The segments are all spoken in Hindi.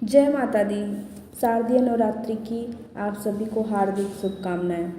जय माता दी। शारदीय नवरात्रि की आप सभी को हार्दिक शुभकामनाएं।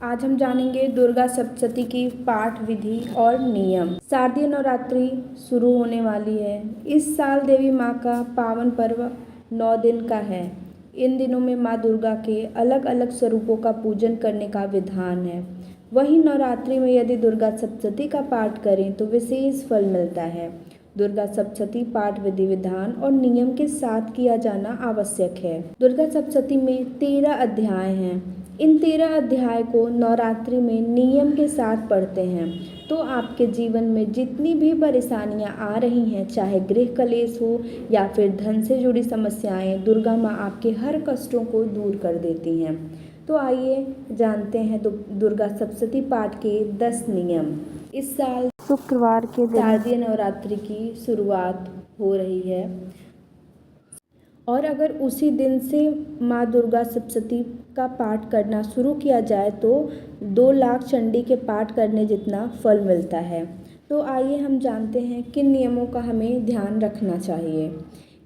आज हम जानेंगे दुर्गा सप्तशती की पाठ विधि और नियम। शारदीय नवरात्रि शुरू होने वाली है। इस साल देवी माँ का पावन पर्व 9 दिन का है। इन दिनों में माँ दुर्गा के अलग अलग स्वरूपों का पूजन करने का विधान है। वहीं नवरात्रि में यदि दुर्गा सप्तशती का पाठ करें तो विशेष फल मिलता है। दुर्गा सप्तशती पाठ विधि विधान और नियम के साथ किया जाना आवश्यक है। दुर्गा सप्तशती में 13 अध्याय हैं। इन 13 अध्याय को नवरात्रि में नियम के साथ पढ़ते हैं तो आपके जीवन में जितनी भी परेशानियां आ रही हैं, चाहे गृह कलेश हो या फिर धन से जुड़ी समस्याएं, दुर्गा माँ आपके हर कष्टों को दूर कर देती हैं। तो आइए जानते हैं दुर्गा सप्तशती पाठ के 10 नियम। इस साल शुक्रवार के दिन शारदीय नवरात्रि की शुरुआत हो रही है और अगर उसी दिन से माँ दुर्गा सप्तशती का पाठ करना शुरू किया जाए तो 2 लाख चंडी के पाठ करने जितना फल मिलता है। तो आइए हम जानते हैं किन नियमों का हमें ध्यान रखना चाहिए।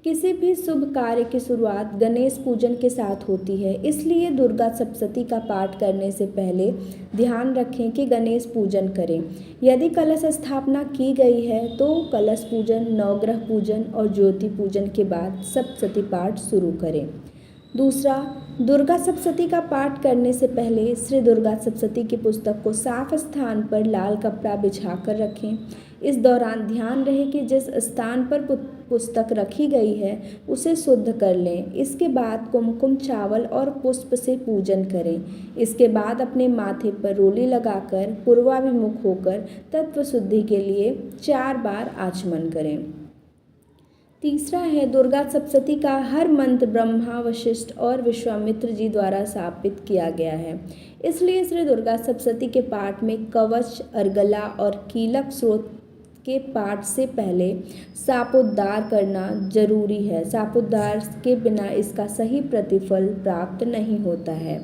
किसी भी शुभ कार्य की शुरुआत गणेश पूजन के साथ होती है, इसलिए दुर्गा सप्तशती का पाठ करने से पहले ध्यान रखें कि गणेश पूजन करें। यदि कलश स्थापना की गई है तो कलश पूजन, नवग्रह पूजन और ज्योति पूजन के बाद सप्तशती पाठ शुरू करें। दूसरा, दुर्गा सप्तशती का पाठ करने से पहले श्री दुर्गा सप्तशती की पुस्तक को साफ स्थान पर लाल कपड़ा बिछाकर रखें। इस दौरान ध्यान रहे कि जिस स्थान पर पुस्तक रखी गई है उसे शुद्ध कर लें। इसके बाद कुमकुम, चावल और पुष्प से पूजन करें। इसके बाद अपने माथे पर रोली लगाकर पूर्वाभिमुख होकर तत्व शुद्धि के लिए 4 बार आचमन करें। तीसरा है, दुर्गा सप्तशती का हर मंत्र ब्रह्मा, वशिष्ठ और विश्वामित्र जी द्वारा स्थापित किया गया है। इसलिए श्री दुर्गा सप्तशती के पाठ में कवच, अर्गला और कीलक स्रोत के पाठ से पहले शापोद्धार करना जरूरी है। शापोद्धार के बिना इसका सही प्रतिफल प्राप्त नहीं होता है।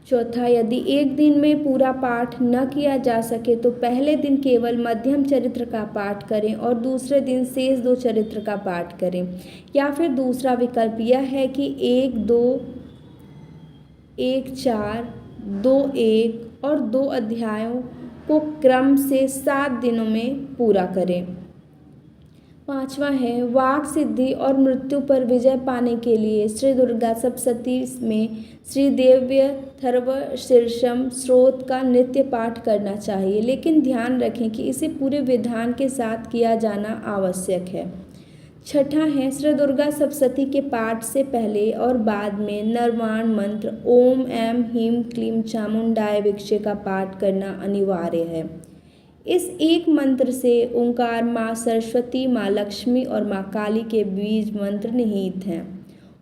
चौथा, यदि एक दिन में पूरा पाठ न किया जा सके तो पहले दिन केवल मध्यम चरित्र का पाठ करें और दूसरे दिन शेष 2 चरित्र का पाठ करें। या फिर दूसरा विकल्प यह है कि 1-2, 1-4, 2-1 और 2 अध्यायों को क्रम से 7 दिनों में पूरा करें। पांचवा है, वाक सिद्धि और मृत्यु पर विजय पाने के लिए श्री दुर्गा सप्तशती में श्री देव्यथर्व शीर्षम स्त्रोत का नित्य पाठ करना चाहिए, लेकिन ध्यान रखें कि इसे पूरे विधान के साथ किया जाना आवश्यक है। छठा है, श्री दुर्गा सप्तशती के पाठ से पहले और बाद में निर्वाण मंत्र ओम ऐं ह्रीं क्लीं चामुंडाय विद्महे का पाठ करना अनिवार्य है। इस एक मंत्र से ओंकार, माँ सरस्वती, माँ लक्ष्मी और माँ काली के बीज मंत्र निहित हैं।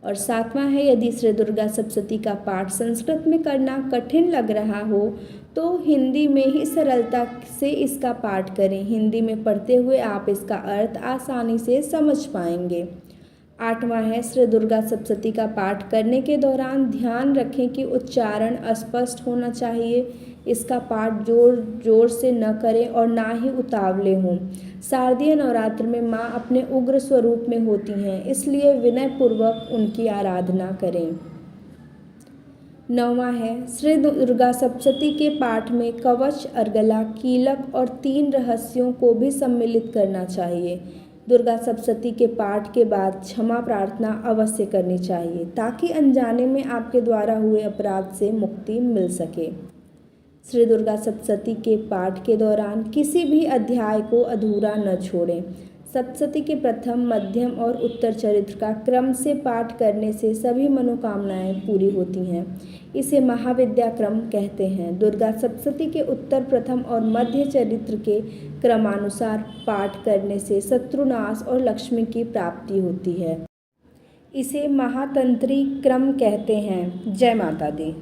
और 7वां है, यदि श्री दुर्गा सप्तशती का पाठ संस्कृत में करना कठिन लग रहा हो तो हिंदी में ही सरलता से इसका पाठ करें। हिंदी में पढ़ते हुए आप इसका अर्थ आसानी से समझ पाएंगे। 8वां है, श्री दुर्गा सप्तशती का पाठ करने के दौरान ध्यान रखें कि उच्चारण स्पष्ट होना चाहिए। इसका पाठ जोर जोर से न करें और ना ही उतावले हों। शारदीय नवरात्र में माँ अपने उग्र स्वरूप में होती हैं, इसलिए विनय पूर्वक उनकी आराधना करें। 9वां है, श्री दुर्गा सप्तशती के पाठ में कवच, अर्गला, कीलक और 3 रहस्यों को भी सम्मिलित करना चाहिए। दुर्गा सप्तशती के पाठ के बाद क्षमा प्रार्थना अवश्य करनी चाहिए ताकि अनजाने में आपके द्वारा हुए अपराध से मुक्ति मिल सके। श्री दुर्गा सप्तशती के पाठ के दौरान किसी भी अध्याय को अधूरा न छोड़ें। सप्तशती के प्रथम, मध्यम और उत्तर चरित्र का क्रम से पाठ करने से सभी मनोकामनाएं पूरी होती हैं। इसे महाविद्या क्रम कहते हैं। दुर्गा सप्तशती के उत्तर, प्रथम और मध्य चरित्र के क्रमानुसार पाठ करने से शत्रुनाश और लक्ष्मी की प्राप्ति होती है। इसे महातंत्री क्रम कहते हैं। जय माता दी।